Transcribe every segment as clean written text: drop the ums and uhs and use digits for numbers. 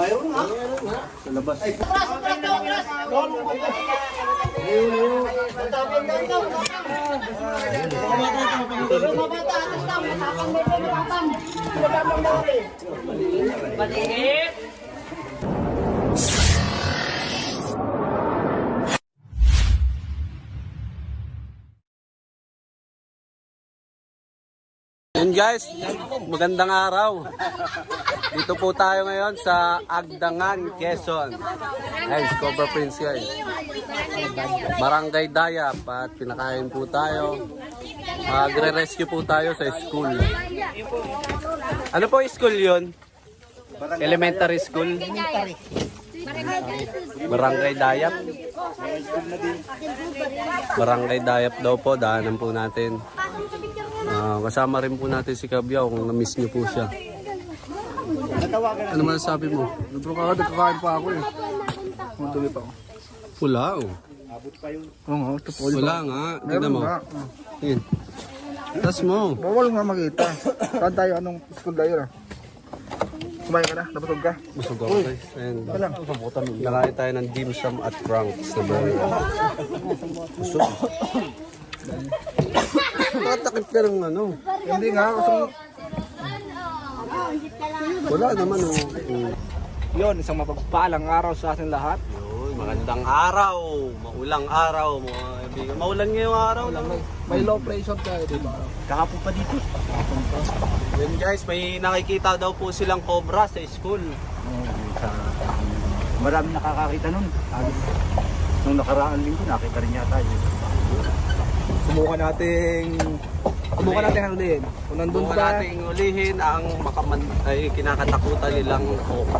Mayroon nga. Sa labas. Ay, Yun guys, magandang araw. Dito po tayo ngayon sa Agdangan, Quezon. Guys, Cobra Prince guys. Barangay Dayap at pinakain po tayo. Magre-rescue po tayo sa school. Ano po school yun? Elementary school? Barangay Dayap. Barangay Dayap daw po, daanan po natin. Kasama rin po natin si Kabyaw kung na-miss niyo po siya. Ano man sabi mo? Nagkakain pa ako eh. Tuloy pa ako. Wala oh. Abot pa yun. Oo, wala nga. Tignan mo. Yun. Tas mo. Bawal nga makita. Saan tayo? Anong school tayo na? Kumain ka na? Nabusog ka? Busog ako guys. Nakain tayo ng dim sum at Frank's na burger. Busog. Nakatakip ka ng ano. Hindi nga. Wala naman oh. Yun, isang mapagpalang araw sa ating lahat. Yun, magandang araw. Maulang araw. Maulan ngayong araw. May low pressure tayo, diba? Kahapon pa dito. Yun guys, may nakikita daw po silang cobra sa school. Marami nakakakita nun. Nung nakaraan linggo, nakita rin yata yun. Subukan nating ulihin. Kung nandun Subukan ba, nating ulihin ang kinakatakutan nilang cobra.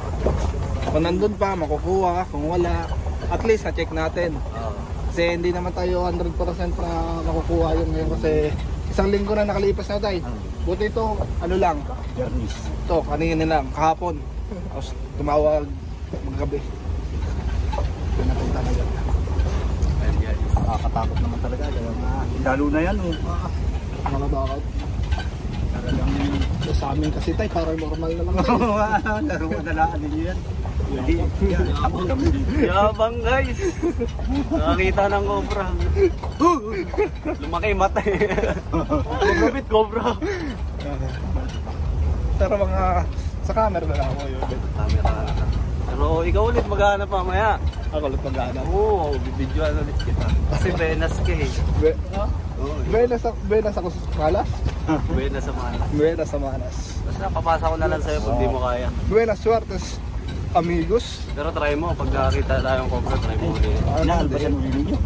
Kung nandun pa, makukuha. Kung wala, at least na-check natin. Kasi hindi naman tayo 100% na makukuha yun ngayon kasi isang linggo na nakalipas na tayo. Buti ito, ano lang, ito, kanina lang, kahapon. Tapos tumawag maggabi. Ito na punta na yan. Nakakatakot naman talaga. Lalo na yan, mga bakit. Talagang sa amin kasi tayo, parang normal na lang. Laro madalaan ninyo yan. Yabang guys. Nakakita ng cobra. Lumaki mata eh. Lumapit cobra. Pero mga sa camera na lang ako yun. Camera. Pero ikaw ulit maghanap mamaya. Ako ulit maghanap. Oo, bibidyoan ulit kita. Kasi Benas ka eh. Benas ako sa Malas? Benas sa Malas. Benas sa Malas. Basta papasa ko na lang sa'yo pag di mo kaya. Benas Suartes amigos. Pero try mo, pag nakakita tayong cobra, try mo ulit. Ano ba yan ulit niyo?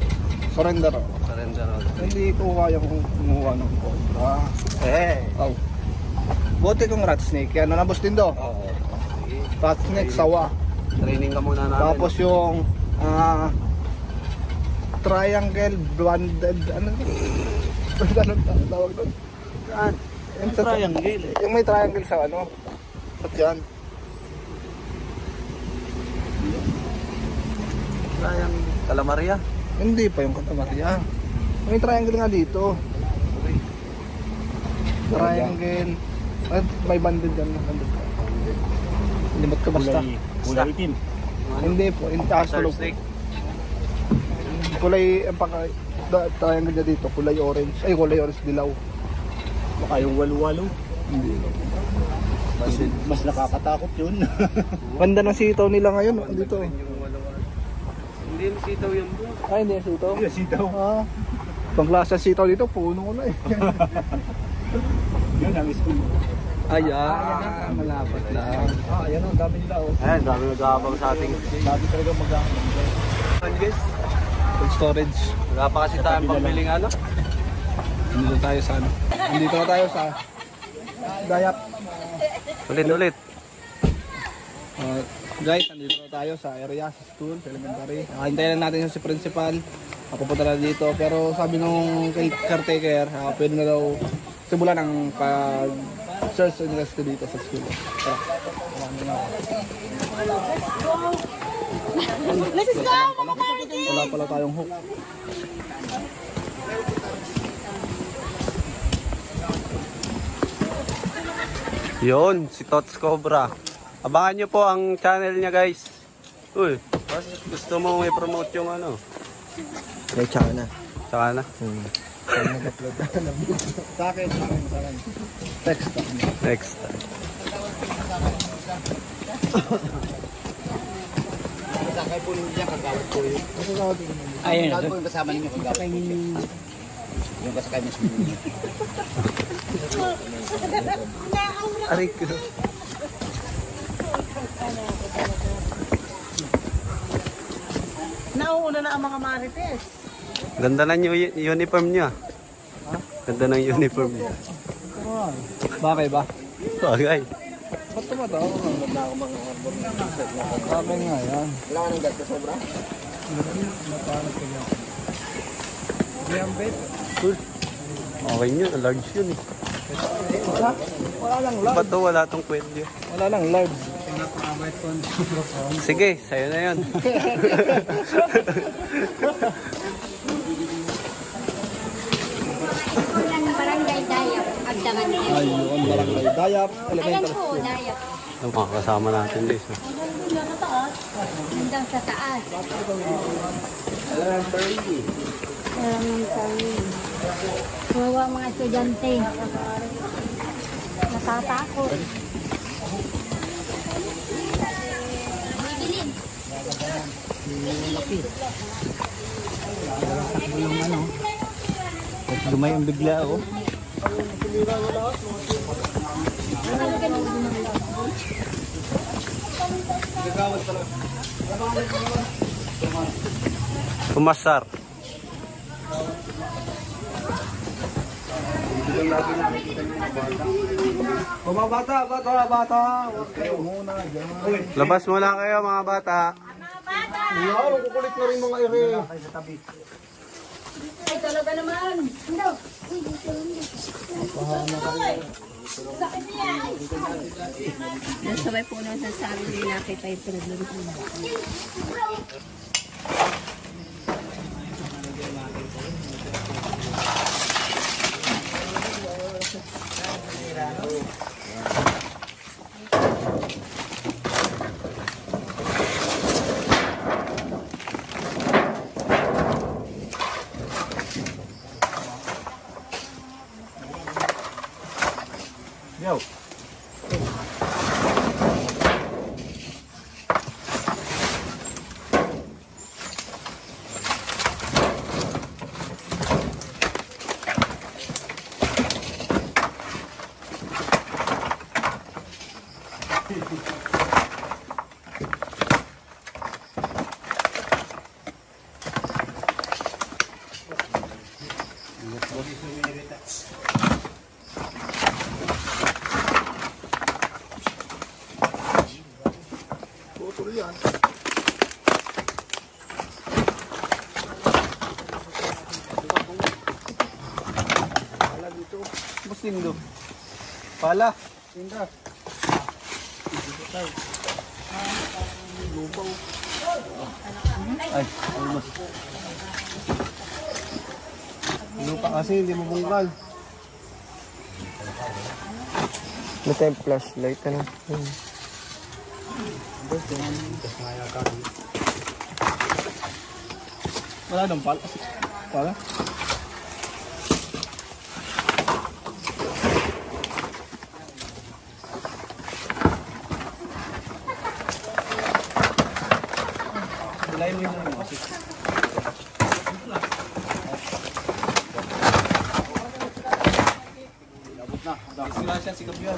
Surrender ako. Surrender ako. Hindi ko kaya kung kumuha ng cobra. Buti kong rat snake. Ano na boss din do? Rat snake, sawa. Training ka muna namin. Tapos yung triangle blended, ano tawag doon? Yung triangle eh. Yung may triangle sa ano? At yan. Triangle. Calamaria? Hindi pa yung Catamaria. May triangle nga dito. Triangle. At may banded yan. Limot ka basta. Kulay itim. Hindi po. Kulay, ang triangle niya dito. Kulay orange. Ay, kulay orange dilaw. Baka yung walo-walo. Hindi. Mas nakakatakot yun. Ganda ng sitaw nila ngayon. Dito. Hindi yung sitaw yung bro. Ay, hindi yung sitaw. Yung sitaw. Pangklasa sitaw dito. Puno ko na eh. Yun ang school. Ayan. Malapit lang. Ayan o. Dami nila o. Ayan, dami nag-aabang sa ating. Dami talaga mag-aabang. Guys, Full storage. wala pa kasi tayong pambiling ano. Nandito tayo sa ano. Nandito na tayo sa Dayap. Ulit. Guys, nandito na tayo sa area, sa school, sa elementary. Hintayin lang natin yung si principal. Papunta na dito. Pero sabi nung caretaker, pwede na daw simulan ang pag-search and rescue dito sa school. Let's go! Wala pala tayong hook. Yun, si Tots Cobra. Abangan nyo po ang channel niya guys. Uy, gusto mo i-promote yung ano? May tsaka na. Saka na? Sa akin. Text ako. Next time. Sakay po niya kagawad po yun. Ayun. Kagawad po yung kasama ninyo kagawad. Yung kasakay mismo. Aray ko. Nauuna na ang mga marites. Ganda na yung uniform niya. Ganda ng uniform niya. Bakit ba? Bagay. Ba't tumatawa ko? Ganda ako mga harbor. Bakit nga yan? Wala ka nang gagda sobra? Okay nyo, large yun eh. Wala lang live. Ba't to wala tong kwelyo? Wala lang live. Sige, sa'yo na yun. Barangay Dayap, Agdangan. Ayun, barangay Dayap, Ayan elementary po, school. Dayap. Ang mga kasama natin guys. Hanggang sa taas. Elementary. Kawawa ang mga estudyante. Natatakot. Bibilin. Dumayang bigla ako. Pumasar. Mga bata. Huwag kayo muna dyan. Labas muna kayo mga bata. Yan, kukulit na rin mga ere. Ay, talaga naman. Ano? Nasabay po nung sasabi nila nakita yung problem ko. Yo. Putol yan. Pala dito. Mas lindo. Pala. Tinda. Ay, almost. Lupa kasi hindi mabungkal. May tayong flashlight ano? Wala nang pala. Pala? Hilayin mo yun lang kasi. Sila siya, sigap yun.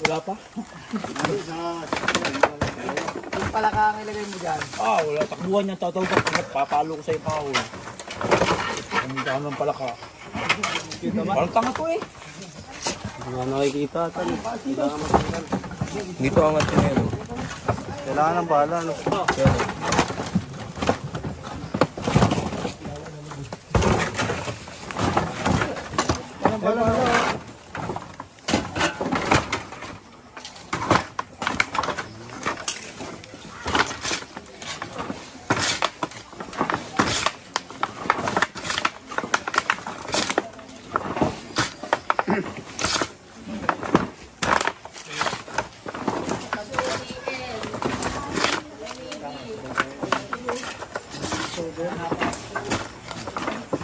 Wala pa? Yung palaka ang ilagay mo dyan. Ah, wala. Takbuhan niya. Tatawag ka. Papalo ko sa'yo kahon. Ang daan ng palaka. Parang tanga to eh. Hindi nga nakikita. Dito angat yun yun. Kailangan ng bala. No?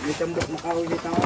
Ditambok makaulit ako.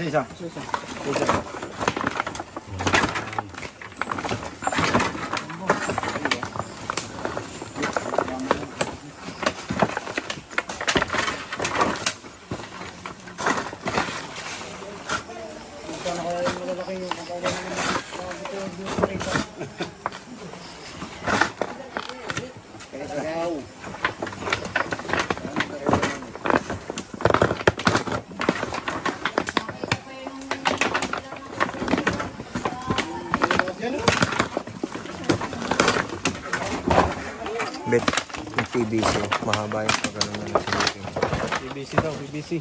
Isa. Bet, yung PVC, mahaba yung pagano na nasilukin. BBC daw, BBC.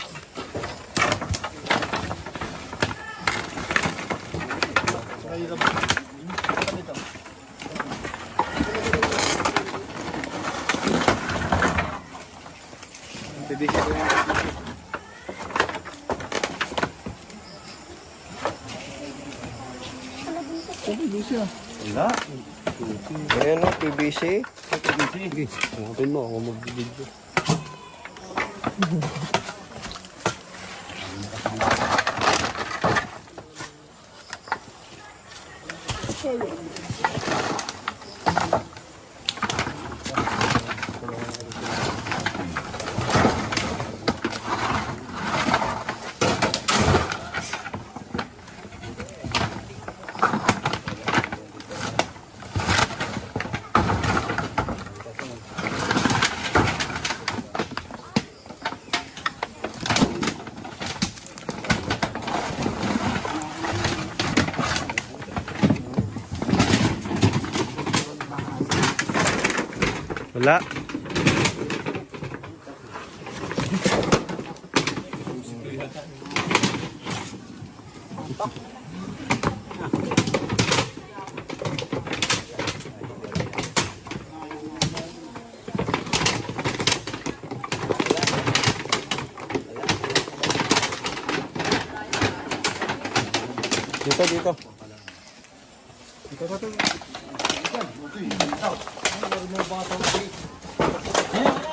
BBC ko yan. BBC ah. Wala. Ayan o, PVC. Hanapin mo, ako mag-video. Wala.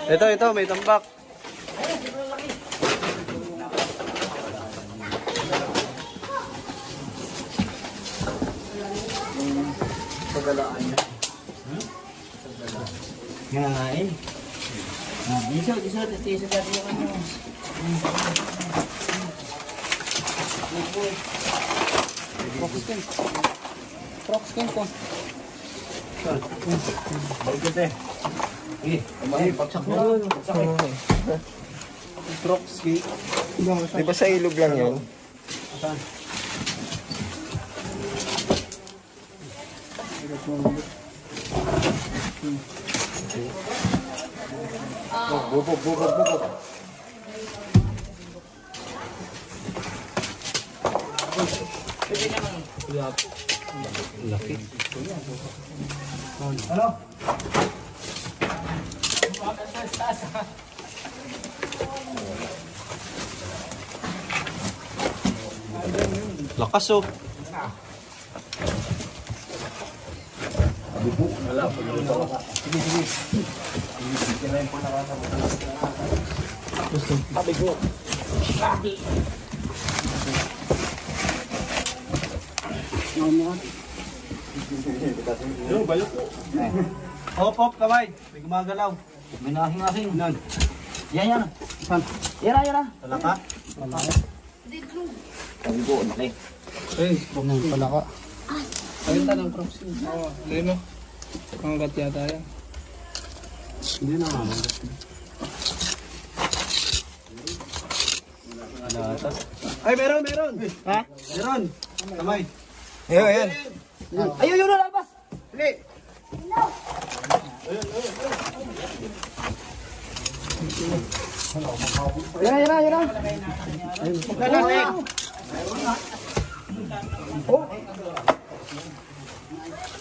Dito. Ito, may tambak. Ngain. Isot natin yung ano. Proxkin ko. Bagay eh. Pagsak mo. Proxkin. Di ba sa ilog lang yun? Bubog. Laki. Ano? Lakas oh. Wala, pagluto. Sige. Kinain po nakasabot. Sabi ko. Yo, balok po. Hop, kamay. May gumagalaw. May nahing-ahing. Nan. Yan. Yan. Talaka. Sabi ko, laki. Pala ka. Ayun tanong props. Oo, ayun mo. Panggat yata yan. Hindi na naman. Ay, meron. Ha? Meron. Kamay. Ayan. Ayun, yun, labas. Dali. Yan.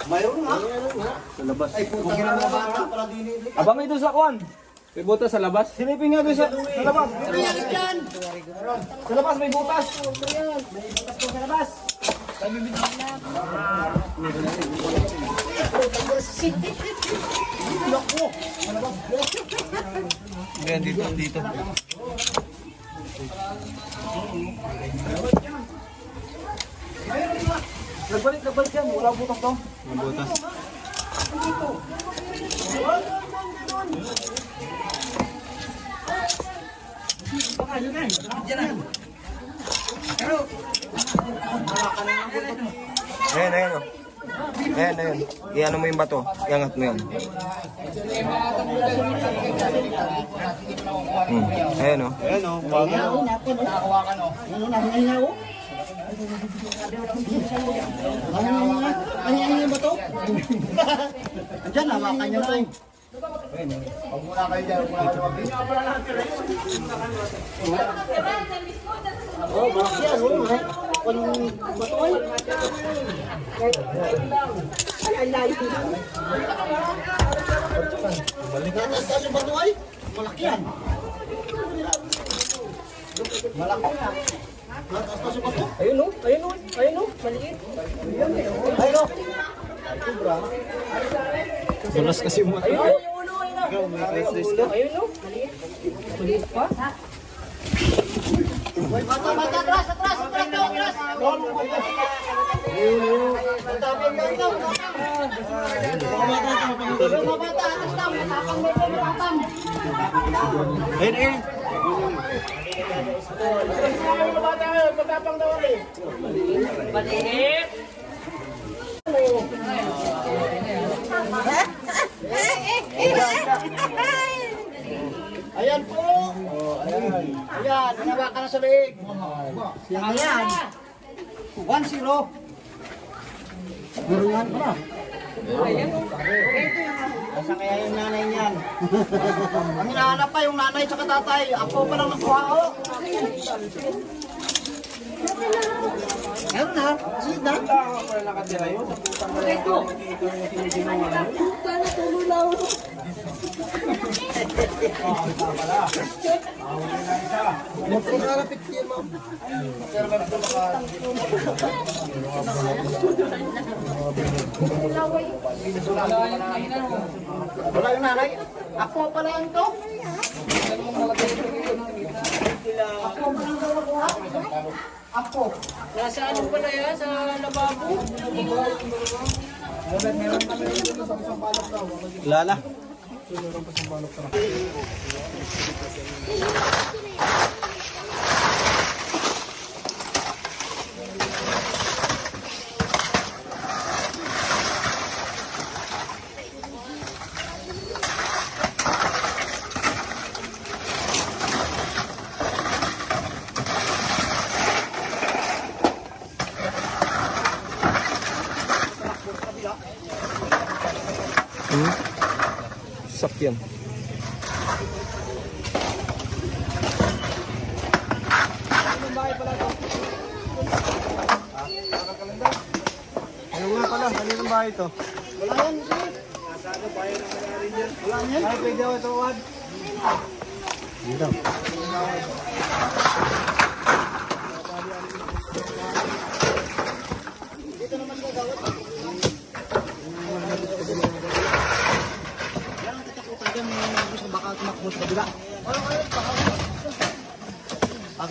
Mayroon nga. Sa labas. Ay, puta na mga bata pala din. Abang ito sa kwan. May butas sa labas. Silipin nga doon sa labas. Sa labas may butas. Ayan, dito. Nagbalik yan. Wala butas to. Ang butas. Ayan. Ayan. Iano mo yung bato. Iangat mo yan. Ayan o. Ayan o. Gumagalaw. Ano ba to? Diyan, hawakan niyo na. Pag muna kayo dyan. Malaki yan. Ayun o. Maliit. Dulas kasi mo. Ayun o. Maliit pa. Bata, atras. Ayun. Ayan po. Ayan, hinawakan na sa leeg. Ayan. 1-0. Meron pa. Asa kaya yung nanay niyan? Ang hinahanap pa yung nanay sa tatay. Ako pa lang nakuha ko. Meron na. Sige na. Wala yung nanay. Ako pala yung to. Ako pa lang daw nakuha. Ako. Nasa ano pala yan? Sa lababo? Lala. Sakyan. Ano nga pala? Kaninong bahay ito? Wala yan. Wala yan. Ay, pwede ako ito, Wad. Dito. Dito naman gagawin.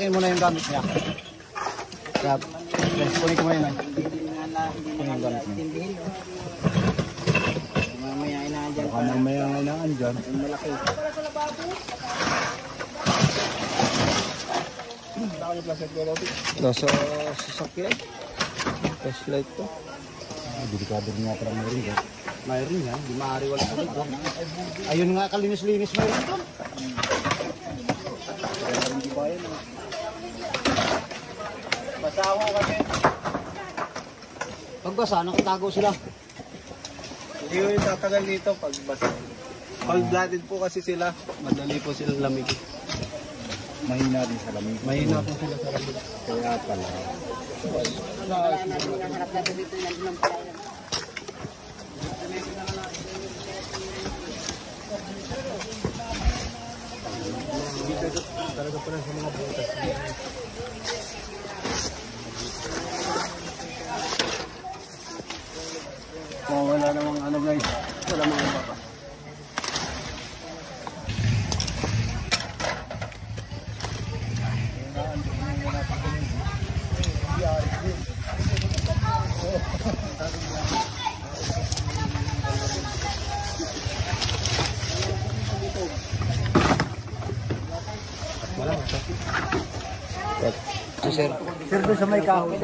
Palakihin mo na yung gamit niya. Kaya, kunin ko mo yun. Kunin yung gamit niya. Mamaya inaandyan pa. Mamaya inaandyan. Malaki. Nasa sasakyan. Flashlight to. Delikado nga para mayroon dyan. Mayroon yan, di maaari wala sa dito. Ayun nga, kalinis-linis mayroon doon. Basa ako kasi. Pag basa, nakatago sila. Hindi ko yung tatagal dito pag basa. Cold-blooded po kasi sila. Madali po silang lamig. Mahina din sa lamig. Mahina po sila sa lamig. Kaya pala. Talaga pala sa mga butas. Wala namang ano guys. Wala mga baka. Sir, doon sa may kahoy.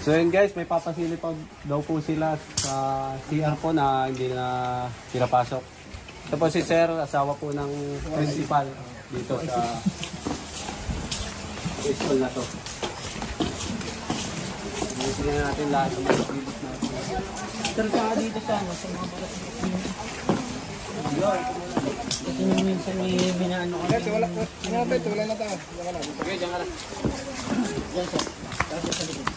So yun guys, may papasilip daw po sila sa CR po na hindi na pinapasok. Ito po si Sir, asawa po ng principal dito sa school na to. Tingnan natin lahat ng mga bibig natin. Sir, saka dito sa ano, sa mga balat. Kasi minsan may binaano kami. Ito, wala. Ano na tayo? Wala na tayo. Okay, dyan ka na. Diyan sir. Tapos sa likod.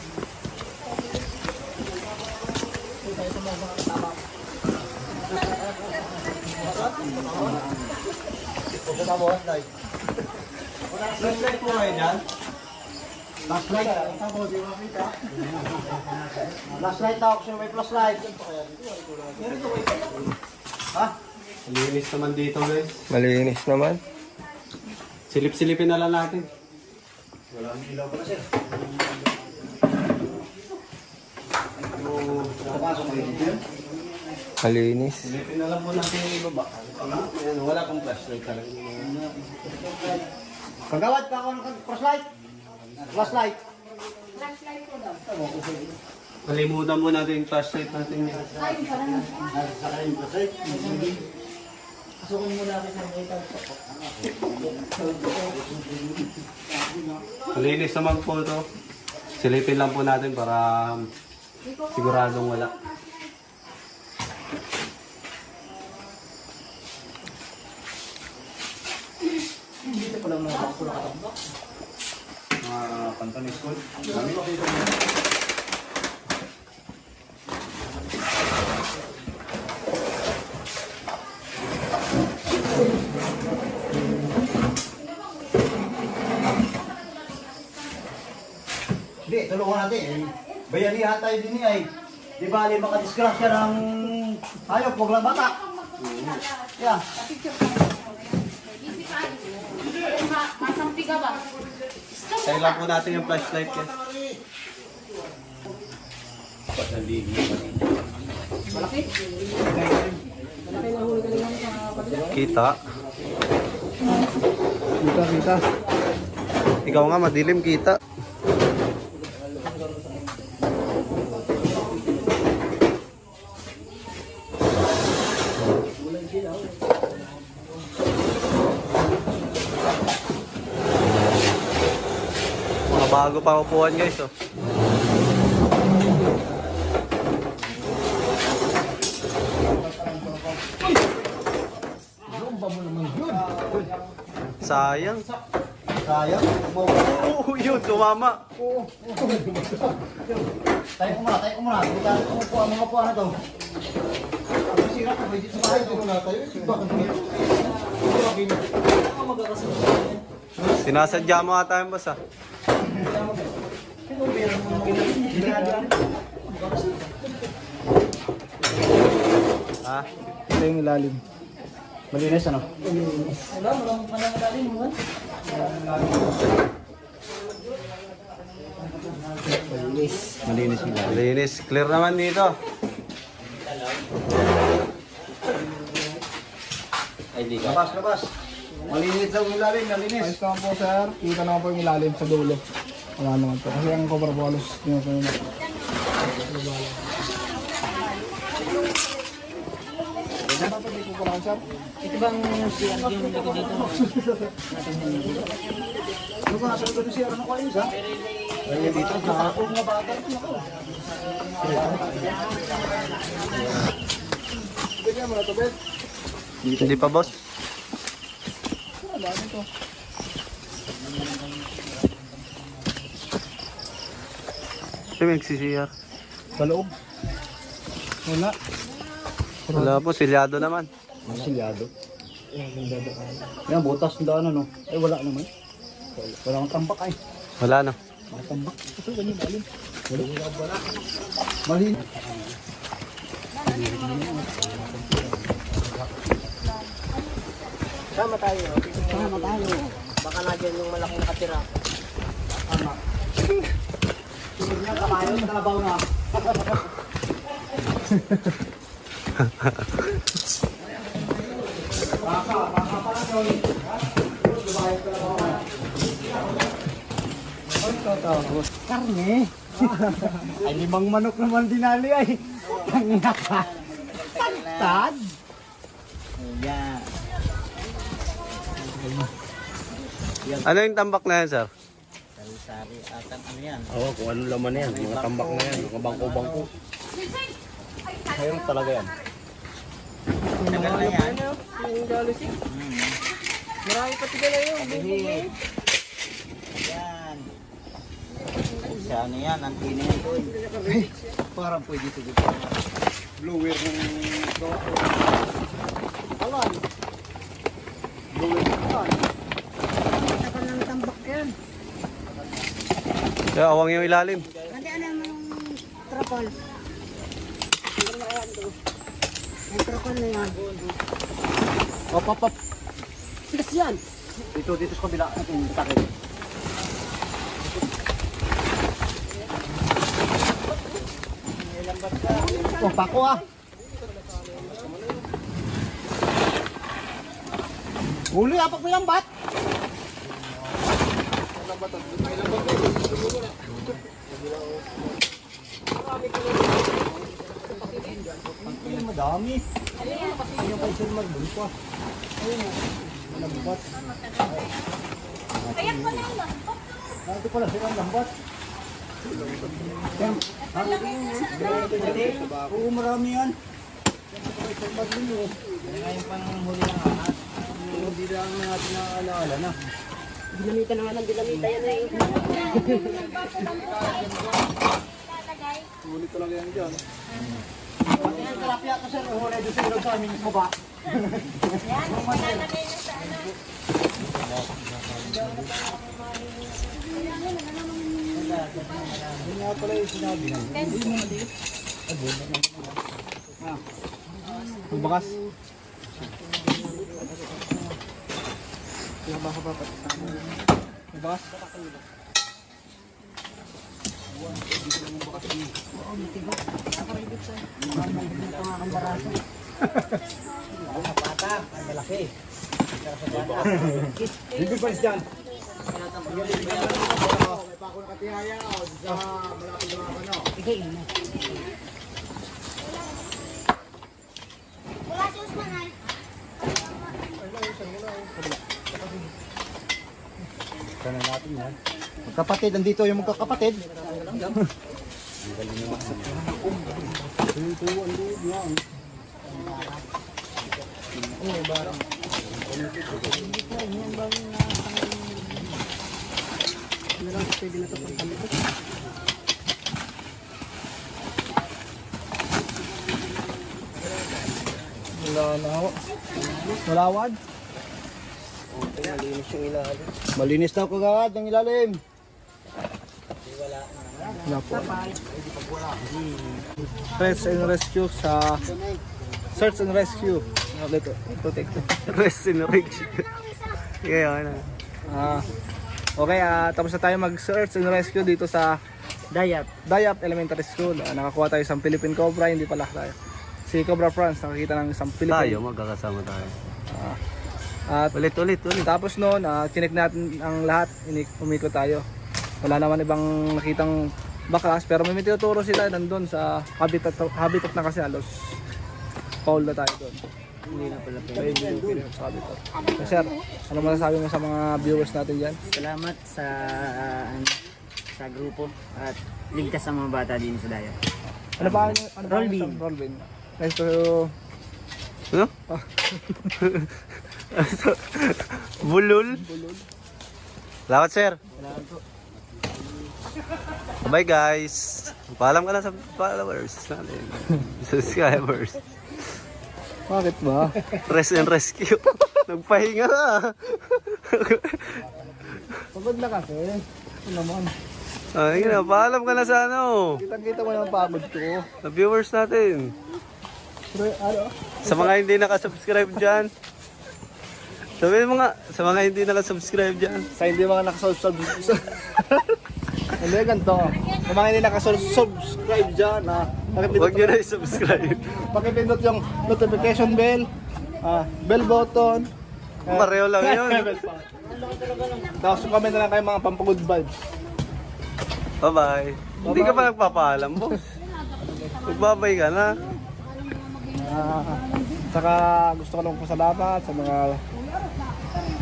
Flashlight po kayo dyan? Flashlight. Flashlight daw, kasi may flashlight. Ha? Linis naman dito guys. Malinis naman. Silip-silipin na lang natin. Walang ilaw pala sir. Papasok kayo dito. Malinis. Silipin na lang po natin yung ibaba. Ayan, wala kong flashlight talaga. Pagawad ka ako ng flashlight. Flashlight. Kalimutan mo natin yung flashlight natin. Malinis naman po ito. Silipin lang po natin para siguradong wala. Mga Cantonese school. Hindi, tulungan natin. Bayanihan tayo din niya eh. Di bali makadisgrasya ng hayop, huwag lang bata. Yeah. Tayo lang po natin yung flashlight yan. Kita. Kita. Ikaw nga madilim kita. Mga bago pa upuan guys oh. Sayang. Sayang. Oh, yun, tumama. Tayo ko muna. Hindi tayo kumukuha mga puwa na to. Ang sira ko, may dito sa bahay. Ito na tayo. Sinasadya mo nga tayo boss ah. Ha? Ito yung ilalim. Malinis ano? Wala, maraming pala malalim mo. Malinis nila. Malinis. Clear naman dito. Labas, labas. Malinis daw yung ilalim, malinis. Ayos naman po sir, kita naman po yung ilalim sa dulo. Wala naman po, kasi ang cover po halos yun. Papapagay po lang sir. Ito bang CR yung likod dito? Ano ba, nasa likod yung CR na ko ayos ha? Ayun dito, nakakong mga bata. Bigyan mo na ito, Bet. Hindi pa, boss. Wala nito. Ito yung nagsisiyar. Sa loob. Wala. Wala po, silyado naman. Silyado. Yan, butas ng daan ano. Ay, wala naman. Wala akong tambak ay. Wala na. Wala tambak. Ito, ganyan, malim. Wala. Malin. Sama tayo. Sama tayo. Baka na dyan yung malaking nakatira. Tama. Sunod niya, kamayo, kalabaw na. Baka pala yun. Karne. Ay, 5 manok naman dinali ay. Tangina ka. Tagtad. Ayan. Ano yung tambak na yan, sir? Sari-sari at ano yan. Oo, kung ano laman yan. Mga tambak na yan. Mga bangko-bangko. Mayroon talaga yan. Tagal na yan. Marami pati ka na yun. Yan. Sa ano yan, antino yan doon. Parang pwede ito dito. Blower ng alan. Blower ng alan. Takal ng tambak yan. Kaya awang yung ilalim. Nanti ano yung trapal. Yung trapal na yan. Op, op, op. Tigas yan. Dito sa kabila. Ang takip. Oh, pako ah. Huli, apak mo yung bat. Ang madami. Ayun kay Sir Marlon pa. Ayun, malambat. Kaya pala yung lampak. Dito pala sila ang lambat. Oo, marami yan. Ngayon pang huli ng angat. Hindi lang natin naaalala na. Dinamita na nga ng dinamita yan eh. Sulit talaga yan dyan. Pati ang tilapia ko sir, huli doon sa ilog sa aming baba. Yan, pinalagay na sa ano. Hindi nga pala yung sinabi na yun. Magbakas. Magbakas. Bata, ang malaki. Hindi pa dyan. Wala si Usman ay. Kana natin yan. Magkapatid, andito yung magkakapatid. Wala na ako. Malawad. Malinis daw kagad ang ilalim. Wala po. Search and rescue sa search and rescue. Ito, protect. Rest in the rig. Kaya ano. Okay, tapos na tayo mag-search and rescue dito sa Dayap Elementary School. Nakakuha tayo isang Philippine Cobra, hindi pala tayo. Si Cobra France, nakakita ng isang Philippine. Tayo, magkakasama tayo. At Ulit. tapos noon, chinek natin ang lahat, umikot tayo. Wala naman ibang nakitang bakas, pero may tinuturo sila nandun sa habitat na kasi halos foul na tayo doon. Hindi na pala pwede sa habitat. So, sir, ano masasabi mo sa mga viewers natin dyan? Salamat sa grupo at ligtas sa mga bata din sa Dayap. Ano ba? Rolvin. Rolvin. Nice to... Ano? Bulol. Salamat, sir. Bye guys. Paalam ka na sa followers natin. Subscribers. Bakit ba? Rest and rescue. Nagpahinga na. Pagod na kasi. Ano naman? Ay, paalam ka na sa ano. Kitang-kita mo yung pagod ko. Sa viewers natin. Sa mga hindi nakasubscribe dyan. Sabihin mo nga, sa mga hindi nakasubscribe dyan. Sa hindi mga nakasubscribe. Hindi, ganito. Sa mga hindi nakasubscribe dyan, Huwag nyo na i-subscribe. pakipindot yung notification bell, bell button. Pareho lang yun. Tapos comment na lang kayo mga pampagod vibes. Bye-bye. Hindi ka pa nagpapaalam, boss. Magbabay ka na. Saka gusto ko lang pasalamat sa mga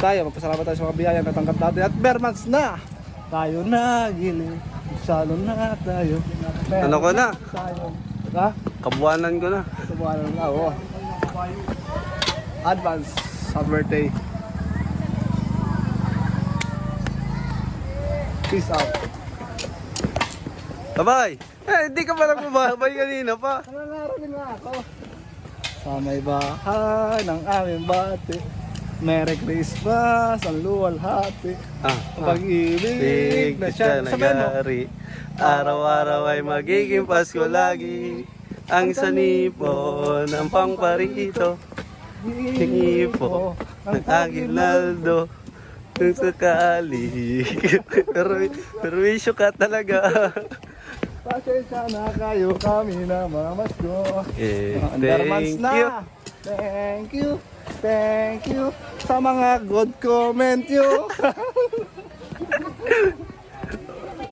magpasalamat tayo sa mga biyaya na tanggap natin. At Bermans na! Tayo na gili, salo na tayo. Ano ko na? Tayo. Ha? Kabuanan ko na. Subuhan na ako. Advance happy birthday. Peace out. Bye-bye! Hindi ka pa nagbabay kanina pa. Nangangaroon nga ako. Sa may bahay ng aming bati. Merry Christmas, ang luwalhati. Pag-ibig na siya nangyari. Araw-araw ay magiging Pasko lagi. Ang sanipon ng pangparito. Hipo ng Aguinaldo. Kung sakali. Pero wisyo ka talaga. Pasensya na kayo, kami na mamasko. Thank you. Thank you. Thank you sa mga good comment nyo.